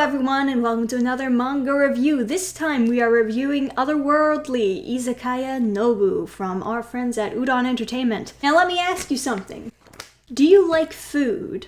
everyone, and welcome to another manga review. This time we are reviewing Otherworldly Izakaya Nobu from our friends at Udon Entertainment. Now let me ask you something. Do you like food?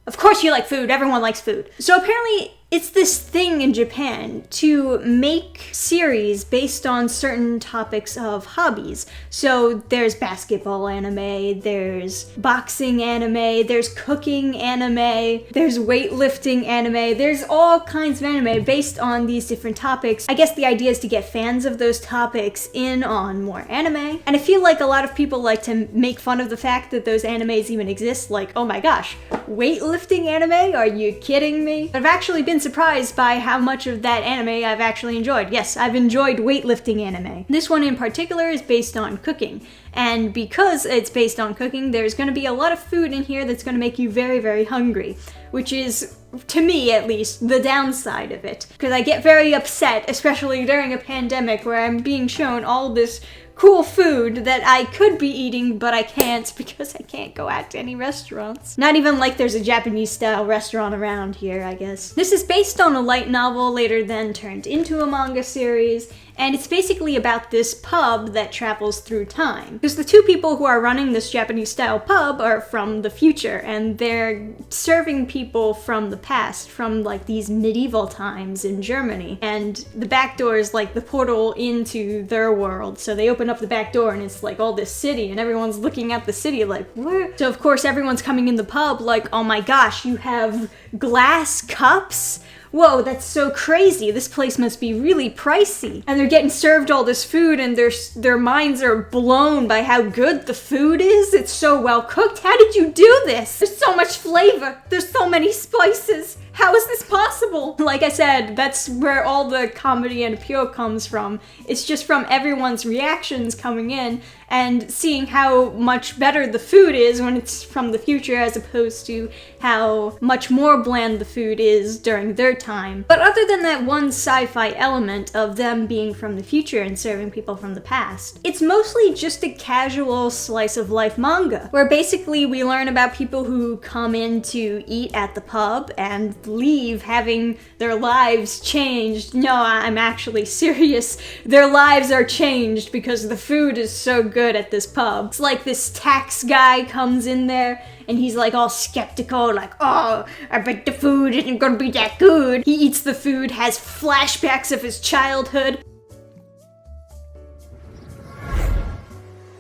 Of course you like food, everyone likes food. So apparently it's this thing in Japan to make series based on certain topics of hobbies. So there's basketball anime, there's boxing anime, there's cooking anime, there's weightlifting anime, there's all kinds of anime based on these different topics. I guess the idea is to get fans of those topics in on more anime. And I feel like a lot of people like to make fun of the fact that those animes even exist, like, oh my gosh, weightlifting anime? Are you kidding me? But I've actually been surprised by how much of that anime I've actually enjoyed. Yes, I've enjoyed weightlifting anime. This one in particular is based on cooking. And because it's based on cooking, there's going to be a lot of food in here that's going to make you very, very hungry. Which is, to me at least, the downside of it. Because I get very upset, especially during a pandemic where I'm being shown all this cool food that I could be eating, but I can't because I can't go out to any restaurants. Not even like there's a Japanese-style restaurant around here, I guess. This is based on a light novel, later then turned into a manga series, and it's basically about this pub that travels through time. Because the two people who are running this Japanese-style pub are from the future, and they're serving people from the past, from like these medieval times in Germany. And the back door is like the portal into their world, so they open up the back door and it's like all this city, and everyone's looking at the city like, what? So of course everyone's coming in the pub like, oh my gosh, you have glass cups? Whoa, that's so crazy. This place must be really pricey. And they're getting served all this food and their minds are blown by how good the food is. It's so well cooked. How did you do this? There's so much flavor. There's so many spices. How is this possible? Like I said, that's where all the comedy and appeal comes from. It's just from everyone's reactions coming in and seeing how much better the food is when it's from the future as opposed to how much more bland the food is during their time. But other than that one sci-fi element of them being from the future and serving people from the past, it's mostly just a casual slice of life manga, where basically we learn about people who come in to eat at the pub and leave having their lives changed. No, I'm actually serious. Their lives are changed because the food is so good at this pub. It's like this tax guy comes in there and he's like all skeptical, like, oh, I bet the food isn't gonna be that good. He eats the food, has flashbacks of his childhood.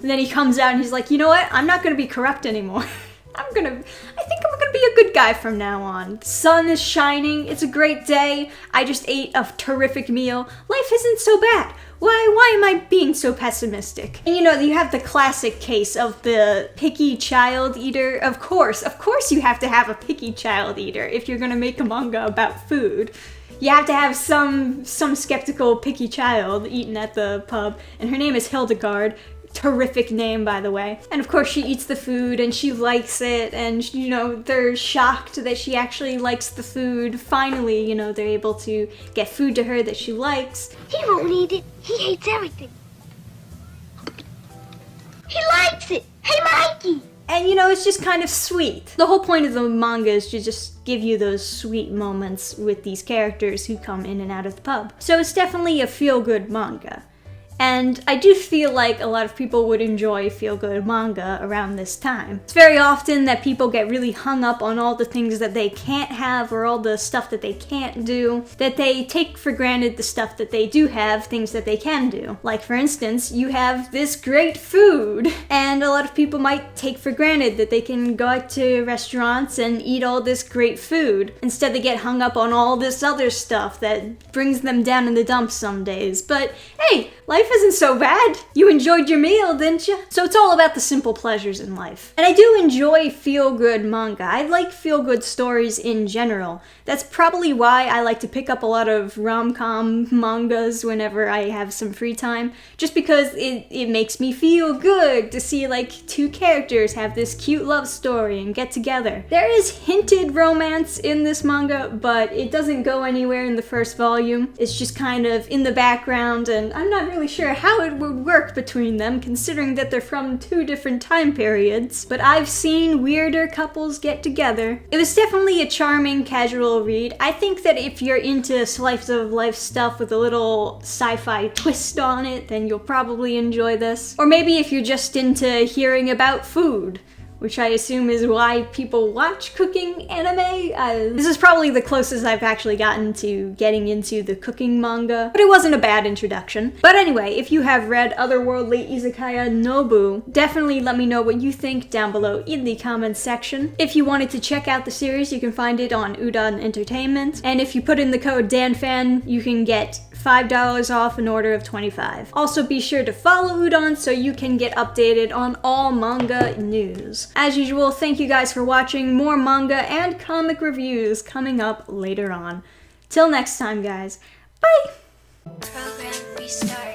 And then he comes out and he's like, you know what? I'm not gonna be corrupt anymore. I think I'm gonna be a good guy from now on. The sun is shining, it's a great day, I just ate a terrific meal. Life isn't so bad. Why am I being so pessimistic? And you know, you have the classic case of the picky child eater. Of course you have to have a picky child eater if you're gonna make a manga about food. You have to have some skeptical picky child eating at the pub, and her name is Hildegard. Terrific name, by the way. And of course she eats the food and she likes it, and you know, they're shocked that she actually likes the food. Finally, you know, they're able to get food to her that she likes. He won't eat it. He hates everything. He likes it. Hey, Mikey! And you know, it's just kind of sweet. The whole point of the manga is to just give you those sweet moments with these characters who come in and out of the pub. So it's definitely a feel-good manga. And I do feel like a lot of people would enjoy feel-good manga around this time. It's very often that people get really hung up on all the things that they can't have or all the stuff that they can't do, that they take for granted the stuff that they do have, things that they can do. Like for instance, you have this great food, and a lot of people might take for granted that they can go out to restaurants and eat all this great food. Instead they get hung up on all this other stuff that brings them down in the dumps some days. But hey, life isn't so bad. You enjoyed your meal, didn't you? So it's all about the simple pleasures in life. And I do enjoy feel-good manga. I like feel-good stories in general. That's probably why I like to pick up a lot of rom-com mangas whenever I have some free time, just because it makes me feel good to see like two characters have this cute love story and get together. There is hinted romance in this manga, but it doesn't go anywhere in the first volume. It's just kind of in the background, and I'm not really sure how it would work between them, considering that they're from 2 different time periods, but I've seen weirder couples get together. It was definitely a charming, casual read. I think that if you're into slice of life stuff with a little sci-fi twist on it, then you'll probably enjoy this. Or maybe if you're just into hearing about food, which I assume is why people watch cooking anime. This is probably the closest I've actually gotten to getting into the cooking manga, but it wasn't a bad introduction. But anyway, if you have read Otherworldly Izakaya Nobu, definitely let me know what you think down below in the comments section. If you wanted to check out the series, you can find it on Udon Entertainment, and if you put in the code DANFAN, you can get $5 off an order of 25. Also be sure to follow Udon so you can get updated on all manga news. As usual, thank you guys for watching. More manga and comic reviews coming up later on. Till next time, guys. Bye! Program restart.